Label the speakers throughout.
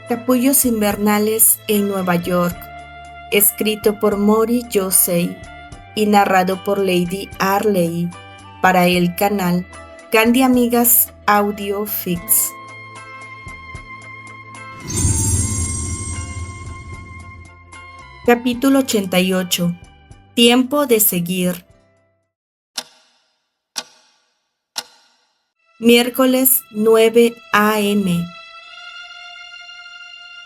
Speaker 1: Capullos invernales en Nueva York, escrito por Mori Yosei y narrado por Lady Arley para el canal Candy Amigas Audio Fix. Capítulo 88. Tiempo de seguir. Miércoles 9 a.m.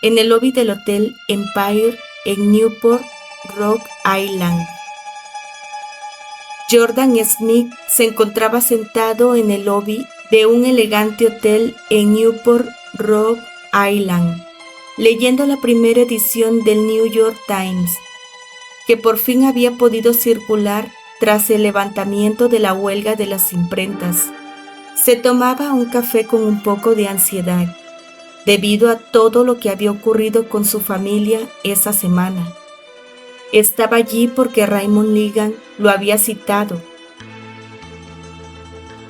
Speaker 1: En el lobby del Hotel Empire en Newport, Rhode Island. Jordan Smith se encontraba sentado en el lobby de un elegante hotel en Newport, Rhode Island, leyendo la primera edición del New York Times, que por fin había podido circular tras el levantamiento de la huelga de las imprentas. Se tomaba un café con un poco de ansiedad, debido a todo lo que había ocurrido con su familia esa semana. Estaba allí porque Raymond Ligan lo había citado.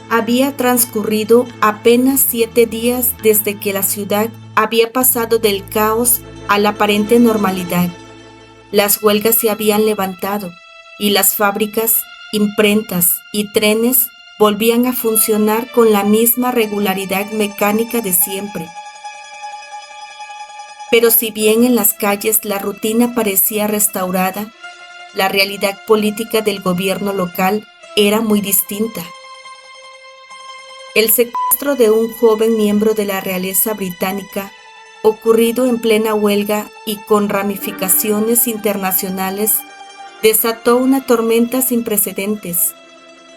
Speaker 1: Había transcurrido apenas 7 días desde que la ciudad había pasado del caos a la aparente normalidad. Las huelgas se habían levantado y las fábricas, imprentas y trenes volvían a funcionar con la misma regularidad mecánica de siempre. Pero si bien en las calles la rutina parecía restaurada, la realidad política del gobierno local era muy distinta. El secuestro de un joven miembro de la realeza británica, ocurrido en plena huelga y con ramificaciones internacionales, desató una tormenta sin precedentes.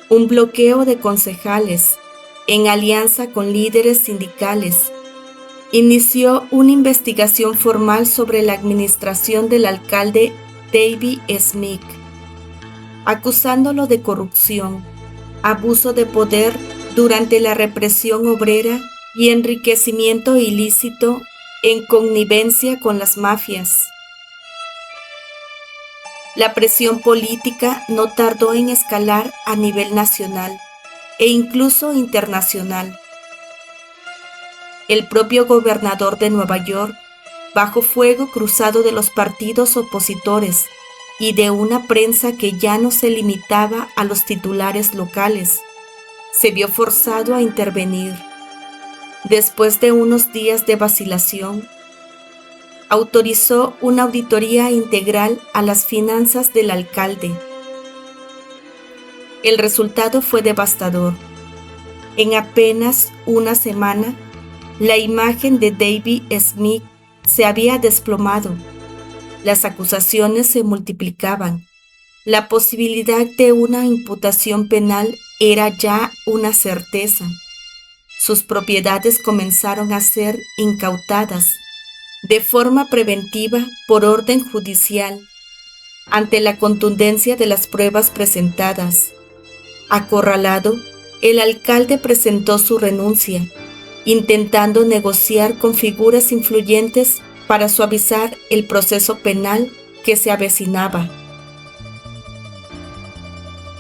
Speaker 1: Un bloqueo de concejales, en alianza con líderes sindicales, inició una investigación formal sobre la administración del alcalde David Smith, acusándolo de corrupción, abuso de poder durante la represión obrera y enriquecimiento ilícito en connivencia con las mafias. La presión política no tardó en escalar a nivel nacional e incluso internacional. El propio gobernador de Nueva York, bajo fuego cruzado de los partidos opositores y de una prensa que ya no se limitaba a los titulares locales, se vio forzado a intervenir. Después de unos días de vacilación, autorizó una auditoría integral a las finanzas del alcalde. El resultado fue devastador. En apenas una semana, la imagen de David Smith se había desplomado. Las acusaciones se multiplicaban. La posibilidad de una imputación penal era ya una certeza. Sus propiedades comenzaron a ser incautadas de forma preventiva por orden judicial ante la contundencia de las pruebas presentadas. Acorralado, el alcalde presentó su renuncia, intentando negociar con figuras influyentes para suavizar el proceso penal que se avecinaba.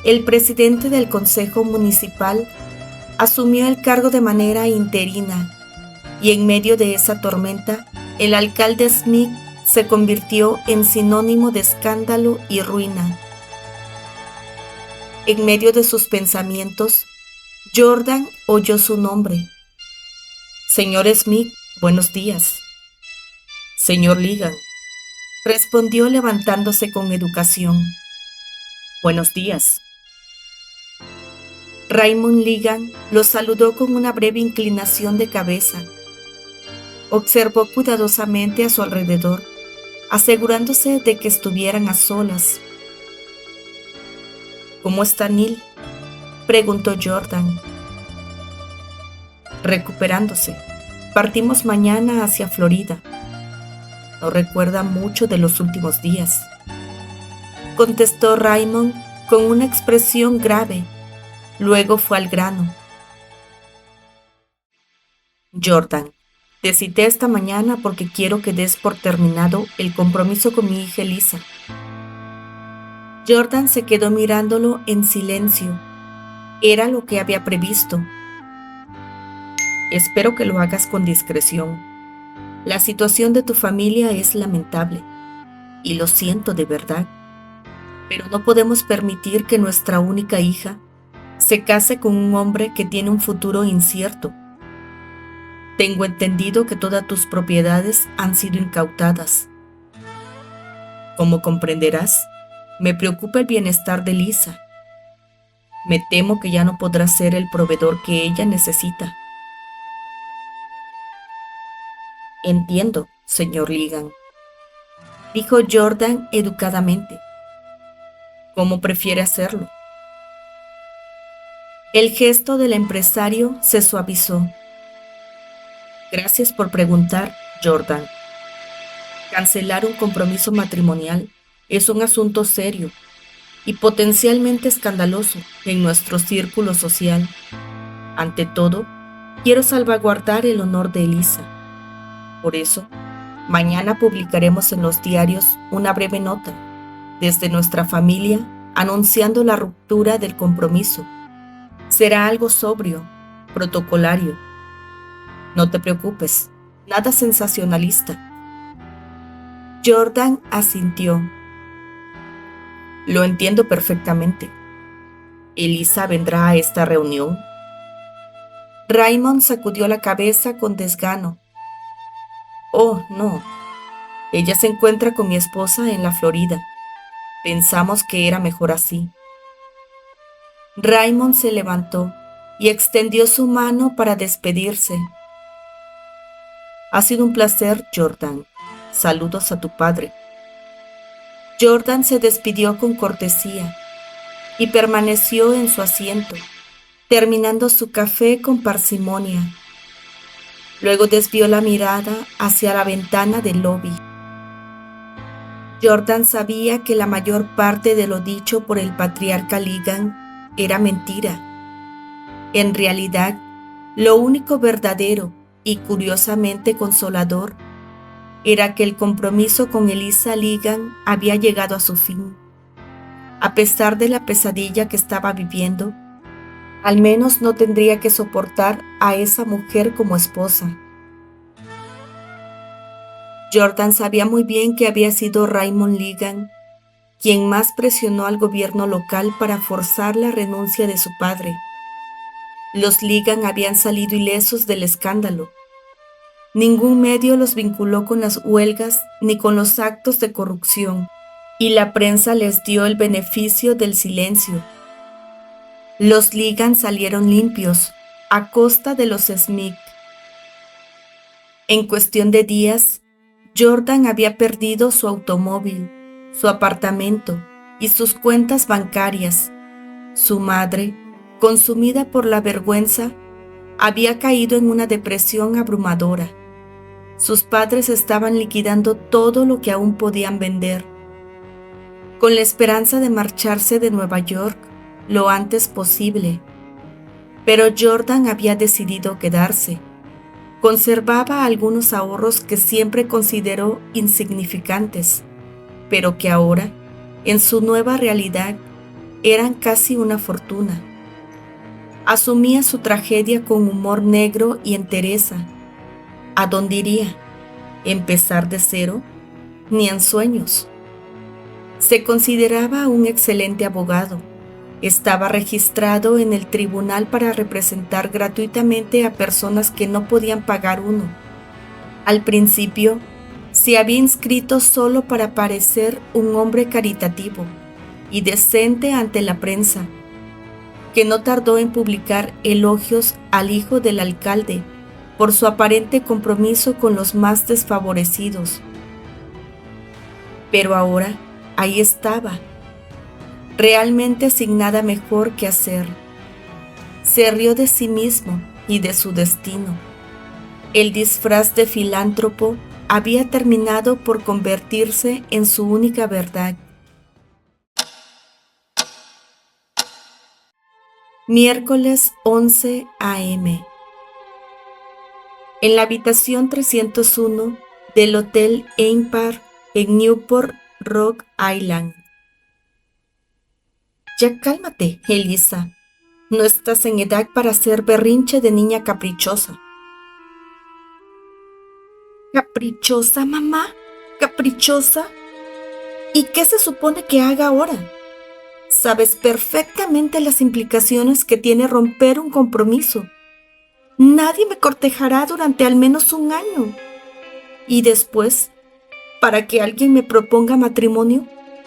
Speaker 1: El presidente del Consejo Municipal asumió el cargo de manera interina, y en medio de esa tormenta, el alcalde Smith se convirtió en sinónimo de escándalo y ruina. En medio de sus pensamientos, Jordan oyó su nombre. «Señor Smith, buenos días». «Señor Ligan», respondió levantándose con educación. «Buenos días». Raymond Ligan lo saludó con una breve inclinación de cabeza. Observó cuidadosamente a su alrededor, asegurándose de que estuvieran a solas. «¿Cómo está Neil?», preguntó Jordan. «Recuperándose. Partimos mañana hacia Florida. No recuerda mucho de los últimos días», contestó Raymond con una expresión grave. Luego fue al grano. «Jordan, te cité esta mañana porque quiero que des por terminado el compromiso con mi hija Elisa». Jordan se quedó mirándolo en silencio. Era lo que había previsto. «Espero que lo hagas con discreción». La situación de tu familia es lamentable, y lo siento de verdad, pero no podemos permitir que nuestra única hija se case con un hombre que tiene un futuro incierto. Tengo entendido que todas tus propiedades han sido incautadas. Como comprenderás, me preocupa el bienestar de Lisa. Me temo que ya no podrá ser el proveedor que ella necesita. Entiendo, señor Ligan, dijo Jordan educadamente. ¿Cómo prefiere hacerlo? El gesto del empresario se suavizó. Gracias por preguntar, Jordan. Cancelar un compromiso matrimonial es un asunto serio y potencialmente escandaloso en nuestro círculo social. Ante todo, quiero salvaguardar el honor de Elisa. Por eso, mañana publicaremos en los diarios una breve nota desde nuestra familia anunciando la ruptura del compromiso. Será algo sobrio, protocolario. No te preocupes, nada sensacionalista. Jordan asintió. Lo entiendo perfectamente. ¿Elisa vendrá a esta reunión? Raymond sacudió la cabeza con desgano. Oh, no. Ella se encuentra con mi esposa en la Florida. Pensamos que era mejor así. Raymond se levantó y extendió su mano para despedirse. Ha sido un placer, Jordan. Saludos a tu padre. Jordan se despidió con cortesía y permaneció en su asiento, terminando su café con parsimonia. Luego desvió la mirada hacia la ventana del lobby. Jordan sabía que la mayor parte de lo dicho por el patriarca Ligan era mentira. En realidad, lo único verdadero y curiosamente consolador era que el compromiso con Elisa Ligan había llegado a su fin. A pesar de la pesadilla que estaba viviendo, al menos no tendría que soportar a esa mujer como esposa. Jordan sabía muy bien que había sido Raymond Ligan quien más presionó al gobierno local para forzar la renuncia de su padre. Los Ligan habían salido ilesos del escándalo. Ningún medio los vinculó con las huelgas ni con los actos de corrupción, y la prensa les dio el beneficio del silencio. Los Ligan salieron limpios, a costa de los Smith. En cuestión de días, Jordan había perdido su automóvil, su apartamento y sus cuentas bancarias. Su madre, consumida por la vergüenza, había caído en una depresión abrumadora. Sus padres estaban liquidando todo lo que aún podían vender, con la esperanza de marcharse de Nueva York lo antes posible. Pero Jordan había decidido quedarse. Conservaba algunos ahorros que siempre consideró insignificantes, pero que ahora, en su nueva realidad, eran casi una fortuna. Asumía su tragedia con humor negro y entereza. ¿A dónde iría? ¿Empezar de cero? Ni en sueños. Se consideraba un excelente abogado. Estaba registrado en el tribunal para representar gratuitamente a personas que no podían pagar uno. Al principio, se había inscrito solo para parecer un hombre caritativo y decente ante la prensa, que no tardó en publicar elogios al hijo del alcalde por su aparente compromiso con los más desfavorecidos. Pero ahora, ahí estaba, realmente sin nada mejor que hacer. Se rió de sí mismo y de su destino. El disfraz de filántropo había terminado por convertirse en su única verdad. Miércoles 11 a.m. En la habitación 301 del Hotel Empire en Newport, Rock Island. Ya cálmate, Elisa. No estás en edad para hacer berrinche de niña caprichosa. ¿Caprichosa, mamá? ¿Caprichosa? ¿Y qué se supone que haga ahora? Sabes perfectamente las implicaciones que tiene romper un compromiso. Nadie me cortejará durante al menos un año. Y después, para que alguien me proponga matrimonio,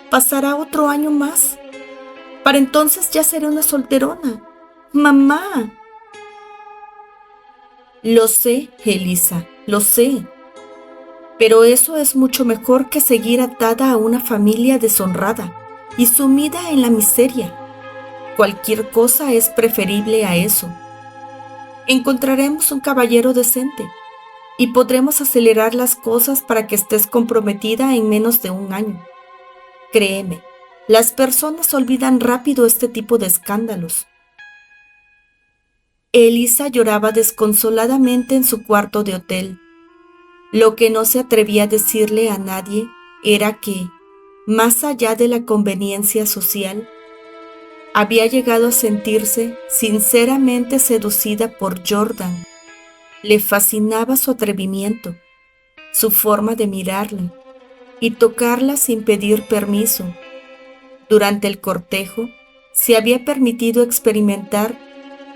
Speaker 1: pasará otro año más. Para entonces ya seré una solterona. Mamá. Lo sé, Elisa, lo sé. Pero eso es mucho mejor que seguir atada a una familia deshonrada y sumida en la miseria. Cualquier cosa es preferible a eso. Encontraremos un caballero decente y podremos acelerar las cosas para que estés comprometida en menos de un año. Créeme, las personas olvidan rápido este tipo de escándalos. Elisa lloraba desconsoladamente en su cuarto de hotel. Lo que no se atrevía a decirle a nadie era que, más allá de la conveniencia social, había llegado a sentirse sinceramente seducida por Jordan. Le fascinaba su atrevimiento, su forma de mirarla y tocarla sin pedir permiso. Durante el cortejo, se había permitido experimentar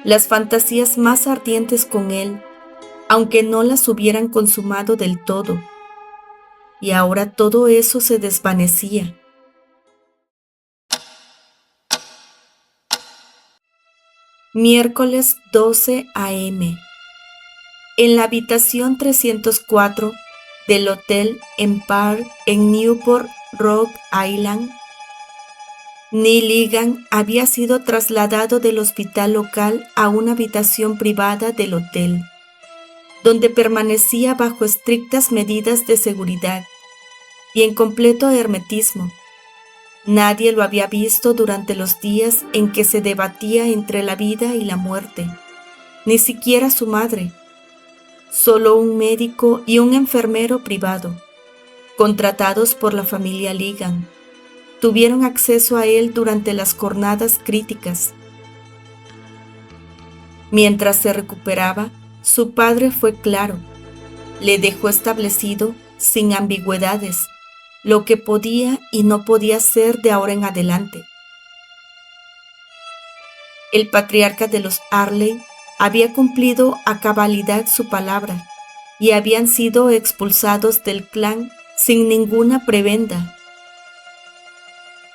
Speaker 1: las fantasías más ardientes con él, aunque no las hubieran consumado del todo. Y ahora todo eso se desvanecía. Miércoles 12 a.m. En la habitación 304 del Hotel Empire en Newport, Rhode Island, Neil Egan había sido trasladado del hospital local a una habitación privada del hotel, donde permanecía bajo estrictas medidas de seguridad y en completo hermetismo. Nadie lo había visto durante los días en que se debatía entre la vida y la muerte, ni siquiera su madre. Solo un médico y un enfermero privado, contratados por la familia Egan, tuvieron acceso a él durante las jornadas críticas. Mientras se recuperaba, su padre fue claro. Le dejó establecido, sin ambigüedades, lo que podía y no podía hacer de ahora en adelante. El patriarca de los Arley había cumplido a cabalidad su palabra y habían sido expulsados del clan sin ninguna prebenda.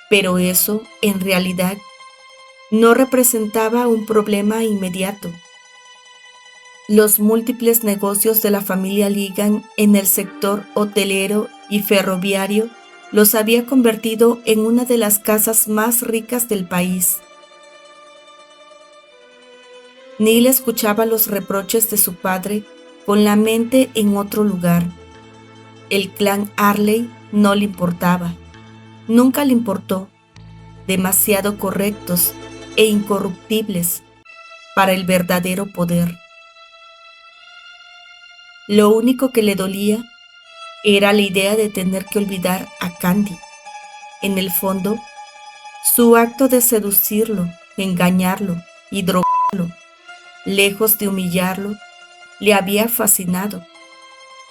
Speaker 1: Pero eso, en realidad, no representaba un problema inmediato. Los múltiples negocios de la familia Egan en el sector hotelero y ferroviario los había convertido en una de las casas más ricas del país. Neil escuchaba los reproches de su padre con la mente en otro lugar. El clan Arley no le importaba, nunca le importó, demasiado correctos e incorruptibles para el verdadero poder. Lo único que le dolía era la idea de tener que olvidar a Candy. En el fondo, su acto de seducirlo, engañarlo y drogarlo, lejos de humillarlo, le había fascinado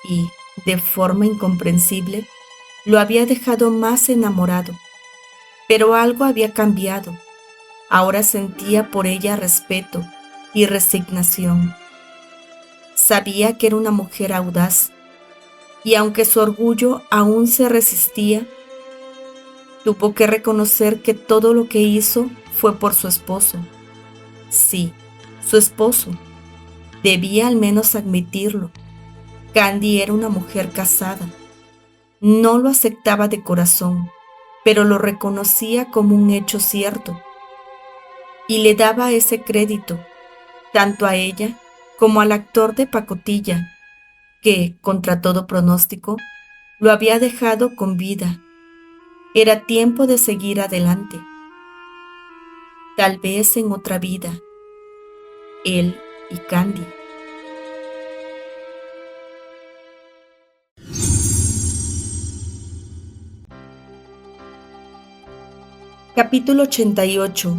Speaker 1: y, de forma incomprensible, lo había dejado más enamorado. Pero algo había cambiado. Ahora sentía por ella respeto y resignación. Sabía que era una mujer audaz, y aunque su orgullo aún se resistía, tuvo que reconocer que todo lo que hizo fue por su esposo. Sí, su esposo. Debía al menos admitirlo. Candy era una mujer casada. No lo aceptaba de corazón, pero lo reconocía como un hecho cierto. Y le daba ese crédito, tanto a ella como al actor de pacotilla, que, contra todo pronóstico, lo había dejado con vida. Era tiempo de seguir adelante. Tal vez en otra vida, él y Candy. Capítulo 88.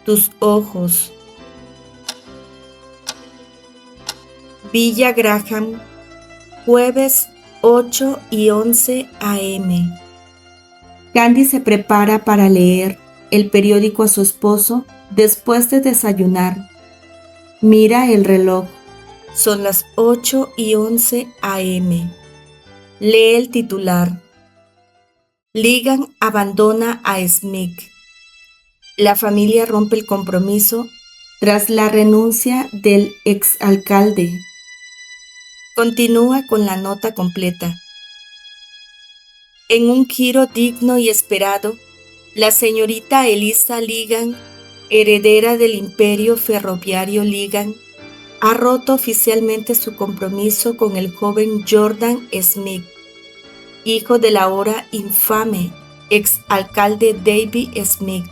Speaker 1: Tus ojos. Villa Graham, jueves 8:11 a.m. Candy se prepara para leer el periódico a su esposo después de desayunar. Mira el reloj. Son las 8:11 a.m. Lee el titular. Ligan abandona a Smith. La familia rompe el compromiso tras la renuncia del exalcalde. Continúa con la nota completa. En un giro digno y esperado, la señorita Eliza Ligan, heredera del imperio ferroviario Ligan, ha roto oficialmente su compromiso con el joven Jordan Smith, hijo del ahora infame exalcalde Davy Smith,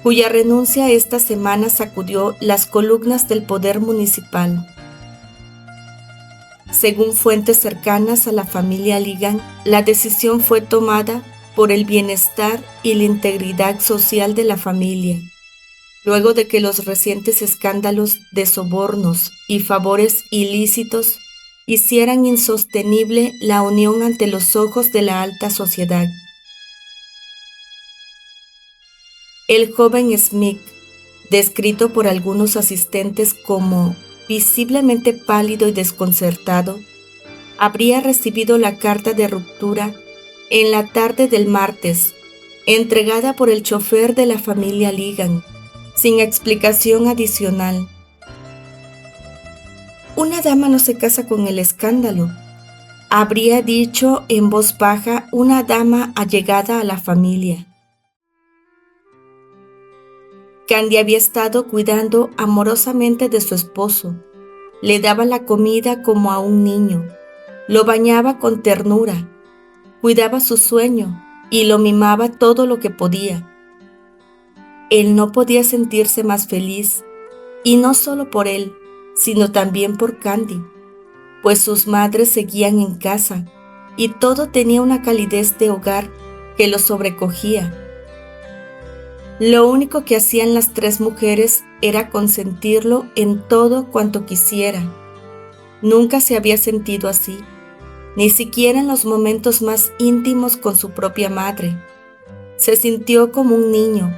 Speaker 1: cuya renuncia esta semana sacudió las columnas del poder municipal. Según fuentes cercanas a la familia Ligan, la decisión fue tomada por el bienestar y la integridad social de la familia, luego de que los recientes escándalos de sobornos y favores ilícitos hicieran insostenible la unión ante los ojos de la alta sociedad. El joven Smith, descrito por algunos asistentes como visiblemente pálido y desconcertado, habría recibido la carta de ruptura en la tarde del martes, entregada por el chofer de la familia Ligan, sin explicación adicional. Una dama no se casa con el escándalo, habría dicho en voz baja una dama allegada a la familia. Candy había estado cuidando amorosamente de su esposo. Le daba la comida como a un niño, lo bañaba con ternura, cuidaba su sueño y lo mimaba todo lo que podía. Él no podía sentirse más feliz, y no solo por él, sino también por Candy, pues sus madres seguían en casa y todo tenía una calidez de hogar que lo sobrecogía. Lo único que hacían las tres mujeres era consentirlo en todo cuanto quisiera. Nunca se había sentido así, ni siquiera en los momentos más íntimos con su propia madre. Se sintió como un niño,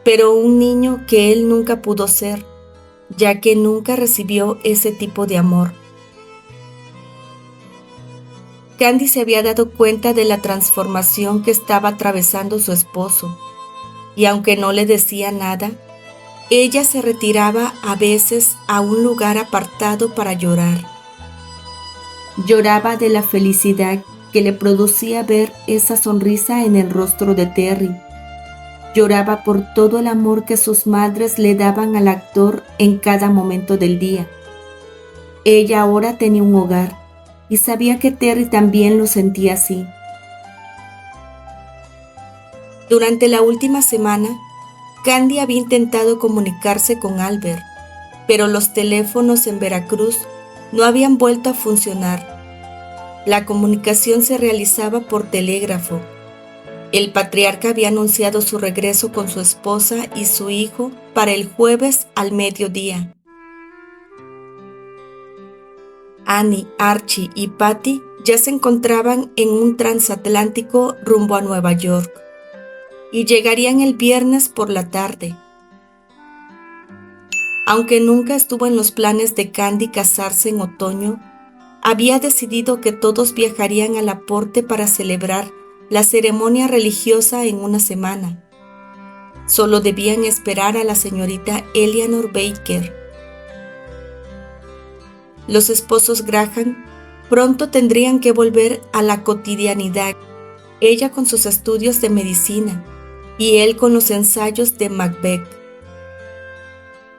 Speaker 1: pero un niño que él nunca pudo ser, ya que nunca recibió ese tipo de amor. Candy se había dado cuenta de la transformación que estaba atravesando su esposo, y aunque no le decía nada, ella se retiraba a veces a un lugar apartado para llorar. Lloraba de la felicidad que le producía ver esa sonrisa en el rostro de Terry. Lloraba por todo el amor que sus madres le daban al actor en cada momento del día. Ella ahora tenía un hogar y sabía que Terry también lo sentía así. Durante la última semana, Candy había intentado comunicarse con Albert, pero los teléfonos en Veracruz no habían vuelto a funcionar. La comunicación se realizaba por telégrafo. El patriarca había anunciado su regreso con su esposa y su hijo para el jueves al mediodía. Annie, Archie y Patty ya se encontraban en un transatlántico rumbo a Nueva York y llegarían el viernes por la tarde. Aunque nunca estuvo en los planes de Candy casarse en otoño, había decidido que todos viajarían al aporte para celebrar la ceremonia religiosa en una semana. Solo debían esperar a la señorita Eleanor Baker. Los esposos Graham pronto tendrían que volver a la cotidianidad, ella con sus estudios de medicina y él con los ensayos de Macbeth.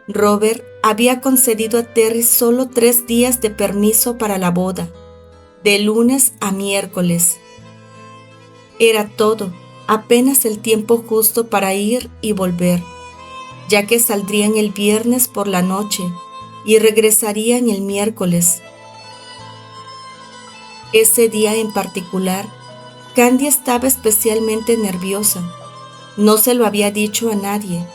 Speaker 1: Robert había concedido a Terry solo 3 días de permiso para la boda, de lunes a miércoles. Era todo, apenas el tiempo justo para ir y volver, ya que saldrían el viernes por la noche y regresarían el miércoles. Ese día en particular, Candy estaba especialmente nerviosa. No se lo había dicho a nadie,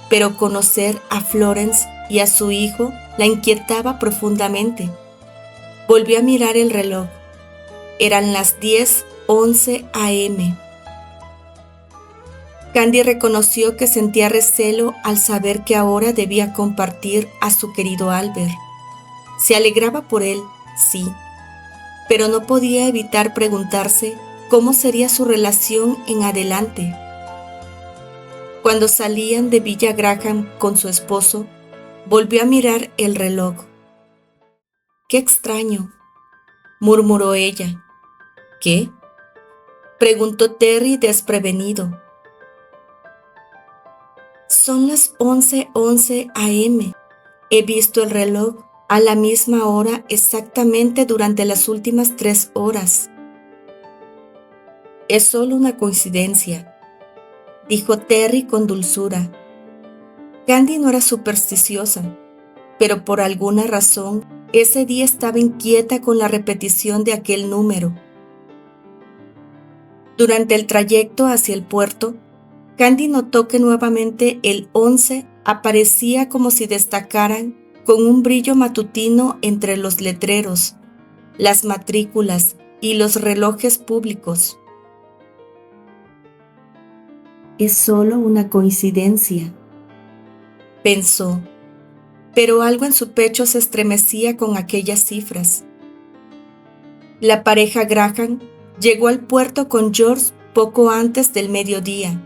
Speaker 1: pero conocer a Florence y a su hijo la inquietaba profundamente. Volvió a mirar el reloj. Eran las 10:11 a.m. Candy reconoció que sentía recelo al saber que ahora debía compartir a su querido Albert. Se alegraba por él, sí, pero no podía evitar preguntarse cómo sería su relación en adelante. Cuando salían de Villa Graham con su esposo, volvió a mirar el reloj. «Qué extraño», murmuró ella. «¿Qué?», preguntó Terry desprevenido. «Son las 11:11 a.m. He visto el reloj a la misma hora exactamente durante las últimas 3 horas». «Es solo una coincidencia», dijo Terry con dulzura. Candy no era supersticiosa, pero por alguna razón ese día estaba inquieta con la repetición de aquel número. Durante el trayecto hacia el puerto, Candy notó que nuevamente el 11 aparecía como si destacaran con un brillo matutino entre los letreros, las matrículas y los relojes públicos. «Es solo una coincidencia», pensó, pero algo en su pecho se estremecía con aquellas cifras. La pareja Graham llegó al puerto con George poco antes del mediodía.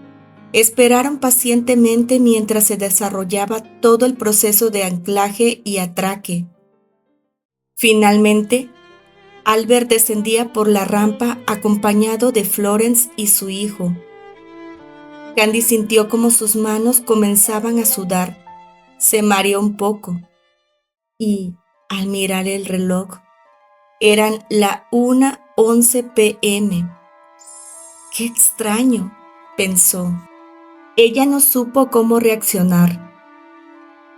Speaker 1: Esperaron pacientemente mientras se desarrollaba todo el proceso de anclaje y atraque. Finalmente, Albert descendía por la rampa acompañado de Florence y su hijo. Candy sintió como sus manos comenzaban a sudar. Se mareó un poco y, al mirar el reloj, eran la 1:11 p.m. «Qué extraño», pensó. Ella no supo cómo reaccionar.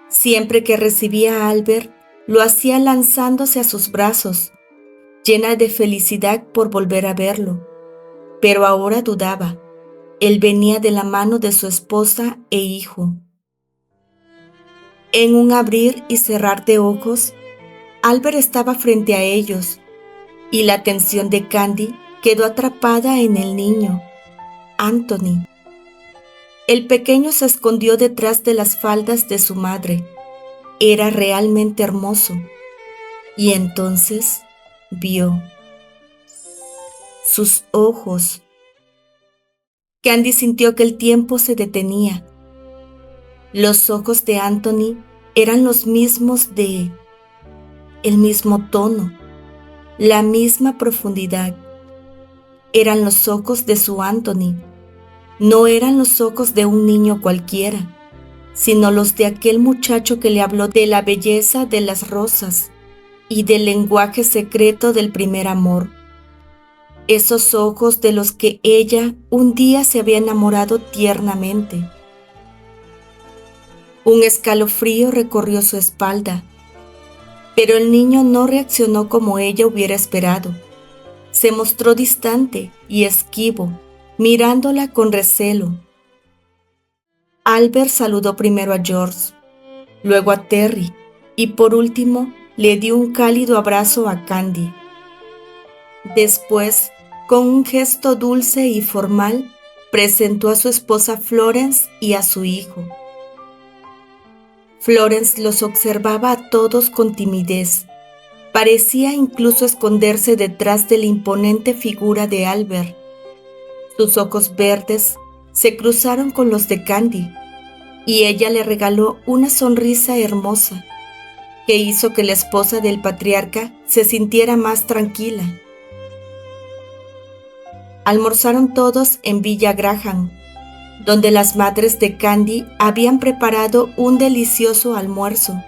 Speaker 1: Siempre que recibía a Albert, lo hacía lanzándose a sus brazos, llena de felicidad por volver a verlo. Pero ahora dudaba. Él venía de la mano de su esposa e hijo. En un abrir y cerrar de ojos, Albert estaba frente a ellos, y la atención de Candy quedó atrapada en el niño, Anthony. El pequeño se escondió detrás de las faldas de su madre. Era realmente hermoso. Y entonces vio sus ojos. Candy sintió que el tiempo se detenía. Los ojos de Anthony eran los mismos el mismo tono, la misma profundidad. Eran los ojos de su Anthony. No eran los ojos de un niño cualquiera, sino los de aquel muchacho que le habló de la belleza de las rosas y del lenguaje secreto del primer amor. Esos ojos de los que ella un día se había enamorado tiernamente. Un escalofrío recorrió su espalda, pero el niño no reaccionó como ella hubiera esperado. Se mostró distante y esquivo, mirándola con recelo. Albert saludó primero a George, luego a Terry y por último le dio un cálido abrazo a Candy. Después, con un gesto dulce y formal, presentó a su esposa Florence y a su hijo. Florence los observaba a todos con timidez. Parecía incluso esconderse detrás de la imponente figura de Albert. Sus ojos verdes se cruzaron con los de Candy, y ella le regaló una sonrisa hermosa que hizo que la esposa del patriarca se sintiera más tranquila. Almorzaron todos en Villa Graham, donde las madres de Candy habían preparado un delicioso almuerzo.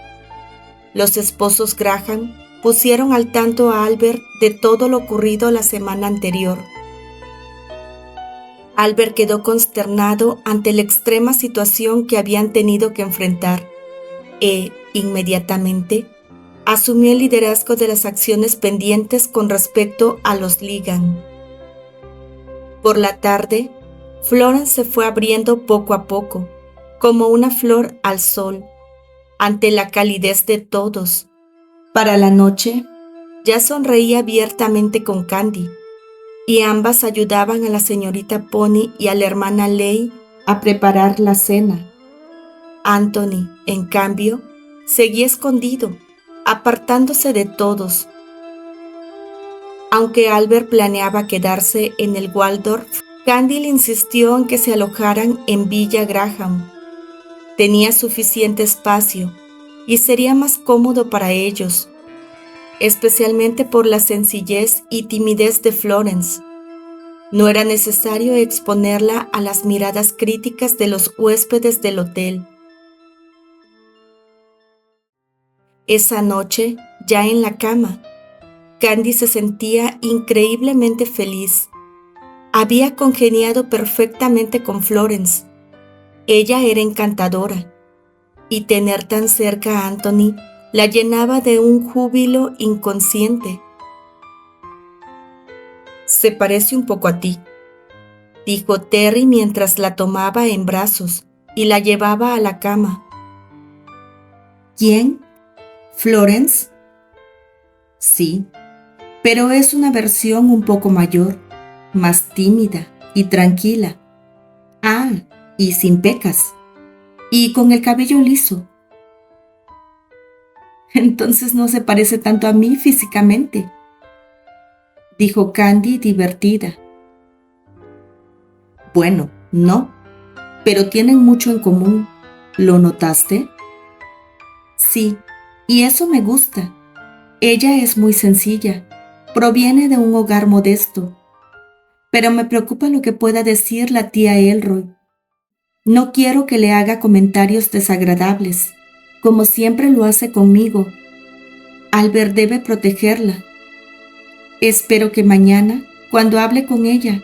Speaker 1: Los esposos Graham pusieron al tanto a Albert de todo lo ocurrido la semana anterior. Albert quedó consternado ante la extrema situación que habían tenido que enfrentar e, inmediatamente, asumió el liderazgo de las acciones pendientes con respecto a los Ligan. Por la tarde, Florence se fue abriendo poco a poco, como una flor al sol, ante la calidez de todos. Para la noche, ya sonreía abiertamente con Candy, y ambas ayudaban a la señorita Pony y a la hermana Ley a preparar la cena. Anthony, en cambio, seguía escondido, apartándose de todos. Aunque Albert planeaba quedarse en el Waldorf, Candy le insistió en que se alojaran en Villa Graham. Tenía suficiente espacio y sería más cómodo para ellos, especialmente por la sencillez y timidez de Florence. No era necesario exponerla a las miradas críticas de los huéspedes del hotel. Esa noche, ya en la cama, Candy se sentía increíblemente feliz. Había congeniado perfectamente con Florence. Ella era encantadora, y tener tan cerca a Anthony la llenaba de un júbilo inconsciente. «Se parece un poco a ti», dijo Terry mientras la tomaba en brazos y la llevaba a la cama. «¿Quién? ¿Florence?» «Sí, pero es una versión un poco mayor, más tímida y tranquila. Ah, y sin pecas, y con el cabello liso». «Entonces no se parece tanto a mí físicamente», dijo Candy divertida. «Bueno, no, pero tienen mucho en común. ¿Lo notaste?» «Sí, y eso me gusta. Ella es muy sencilla, proviene de un hogar modesto, pero me preocupa lo que pueda decir la tía Elroy. No quiero que le haga comentarios desagradables, como siempre lo hace conmigo. Albert debe protegerla. Espero que mañana, cuando hable con ella,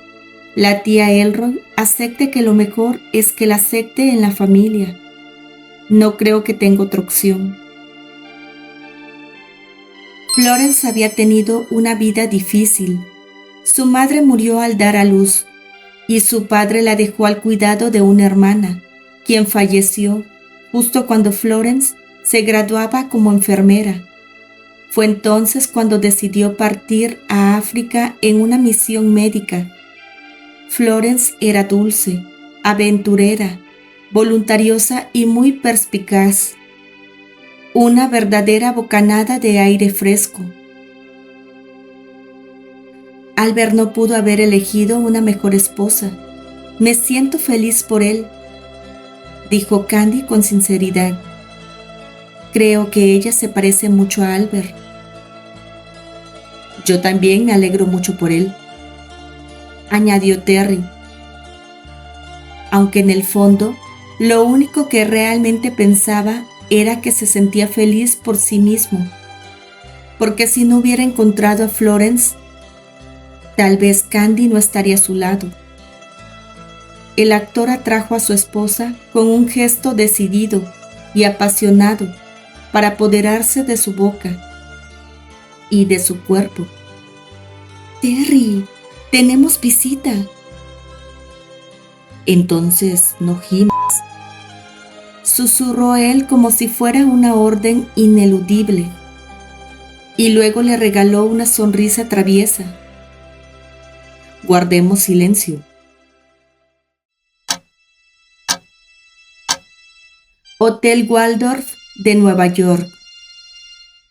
Speaker 1: la tía Elroy acepte que lo mejor es que la acepte en la familia. No creo que tenga otra opción». Florence había tenido una vida difícil. Su madre murió al dar a luz y su padre la dejó al cuidado de una hermana, quien falleció justo cuando Florence se graduaba como enfermera. Fue entonces cuando decidió partir a África en una misión médica. Florence era dulce, aventurera, voluntariosa y muy perspicaz. Una verdadera bocanada de aire fresco. Albert no pudo haber elegido una mejor esposa. Me siento feliz por él, dijo Candy con sinceridad. Creo que ella se parece mucho a Albert. Yo también me alegro mucho por él, añadió Terry, aunque en el fondo lo único que realmente pensaba era que se sentía feliz por sí mismo, porque si no hubiera encontrado a Florence, tal vez Candy no estaría a su lado. El actor atrajo a su esposa con un gesto decidido y apasionado para apoderarse de su boca y de su cuerpo. «Terry, tenemos visita». «Entonces no gimas», susurró él como si fuera una orden ineludible, y luego le regaló una sonrisa traviesa. «Guardemos silencio». Hotel Waldorf de Nueva York,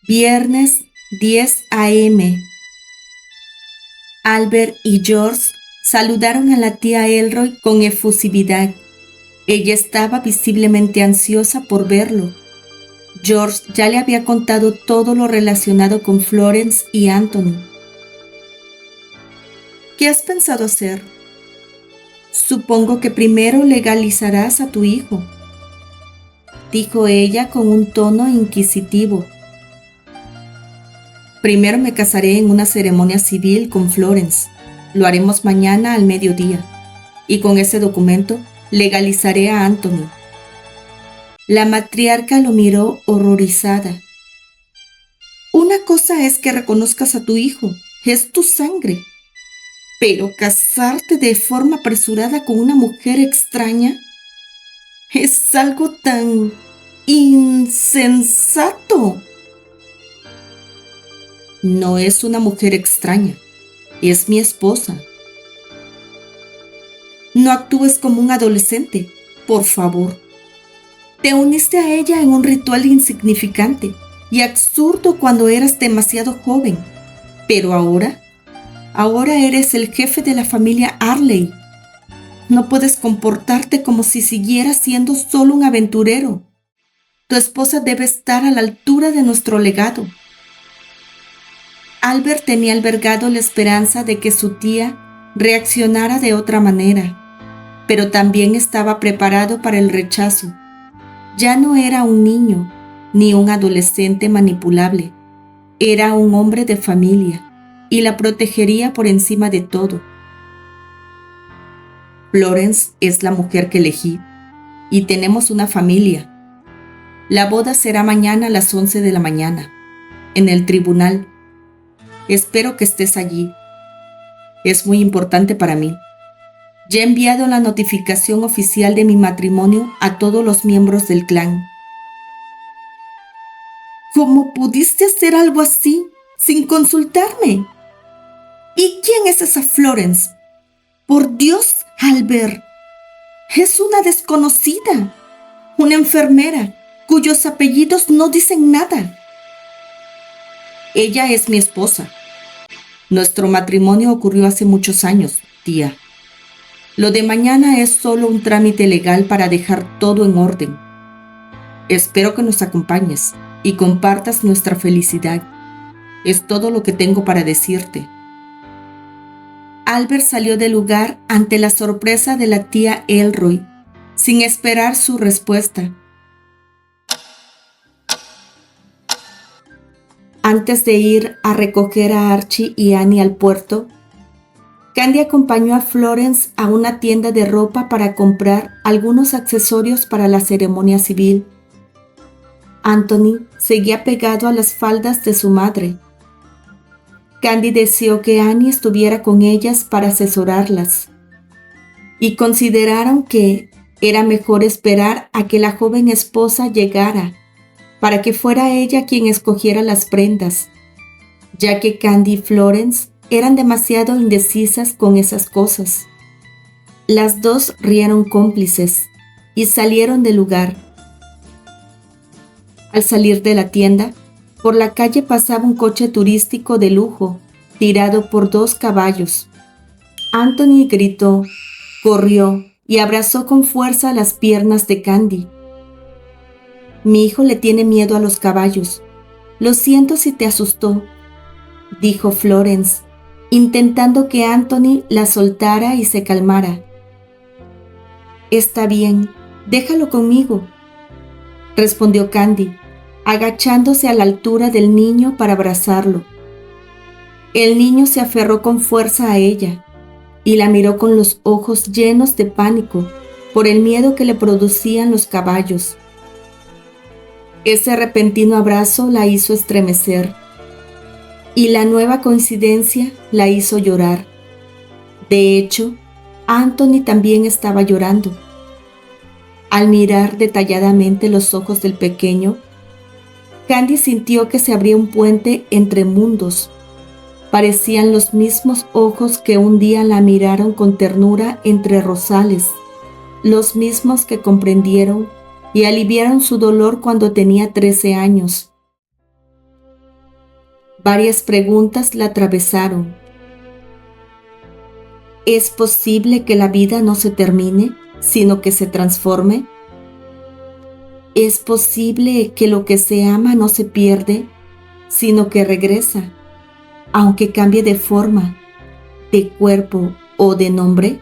Speaker 1: viernes 10 a.m. Albert y George saludaron a la tía Elroy con efusividad. Ella estaba visiblemente ansiosa por verlo. George ya le había contado todo lo relacionado con Florence y Anthony. «¿Qué has pensado hacer?» «Supongo que primero legalizarás a tu hijo», dijo ella con un tono inquisitivo. «Primero me casaré en una ceremonia civil con Florence. Lo haremos mañana al mediodía. Y con ese documento legalizaré a Anthony». La matriarca lo miró horrorizada. «Una cosa es que reconozcas a tu hijo, es tu sangre. Pero casarte de forma apresurada con una mujer extraña es algo tan insensato». No es una mujer extraña, es mi esposa. No actúes como un adolescente, por favor. Te uniste a ella en un ritual insignificante y absurdo cuando eras demasiado joven. Pero ahora eres el jefe de la familia Arley. No puedes comportarte como si siguieras siendo solo un aventurero. Tu esposa debe estar a la altura de nuestro legado. Albert tenía albergado la esperanza de que su tía reaccionara de otra manera, pero también estaba preparado para el rechazo. Ya no era un niño ni un adolescente manipulable. Era un hombre de familia y la protegería por encima de todo. Florence es la mujer que elegí y tenemos una familia. La boda será mañana a las 11 de la mañana, en el tribunal. Espero que estés allí. Es muy importante para mí. Ya he enviado la notificación oficial de mi matrimonio a todos los miembros del clan. ¿Cómo pudiste hacer algo así sin consultarme? ¿Y quién es esa Florence? Por Dios, Albert. Es una desconocida, una enfermera cuyos apellidos no dicen nada. Ella es mi esposa. Nuestro matrimonio ocurrió hace muchos años, tía. Lo de mañana es solo un trámite legal para dejar todo en orden. Espero que nos acompañes y compartas nuestra felicidad. Es todo lo que tengo para decirte. Albert salió del lugar ante la sorpresa de la tía Elroy, sin esperar su respuesta. Antes de ir a recoger a Archie y Annie al puerto, Candy acompañó a Florence a una tienda de ropa para comprar algunos accesorios para la ceremonia civil. Anthony seguía pegado a las faldas de su madre. Candy deseó que Annie estuviera con ellas para asesorarlas, y consideraron que era mejor esperar a que la joven esposa llegara para que fuera ella quien escogiera las prendas, ya que Candy y Florence eran demasiado indecisas con esas cosas. Las dos rieron cómplices y salieron del lugar. Al salir de la tienda, por la calle pasaba un coche turístico de lujo, tirado por 2 caballos. Anthony gritó, corrió y abrazó con fuerza las piernas de Candy. Mi hijo le tiene miedo a los caballos. Lo siento si te asustó, dijo Florence, intentando que Anthony la soltara y se calmara. Está bien, déjalo conmigo, respondió Candy, agachándose a la altura del niño para abrazarlo. El niño se aferró con fuerza a ella y la miró con los ojos llenos de pánico por el miedo que le producían los caballos. Ese repentino abrazo la hizo estremecer y la nueva coincidencia la hizo llorar. De hecho, Anthony también estaba llorando. Al mirar detalladamente los ojos del pequeño, Candy sintió que se abría un puente entre mundos. Parecían los mismos ojos que un día la miraron con ternura entre rosales, los mismos que comprendieron y aliviaron su dolor cuando tenía 13 años. Varias preguntas la atravesaron. ¿Es posible que la vida no se termine, sino que se transforme? ¿Es posible que lo que se ama no se pierde, sino que regresa, aunque cambie de forma, de cuerpo o de nombre?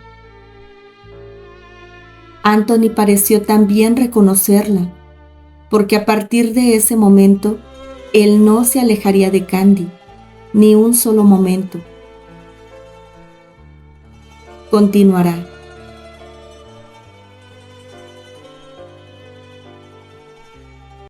Speaker 1: Anthony pareció también reconocerla, porque a partir de ese momento, él no se alejaría de Candy, ni un solo momento. Continuará.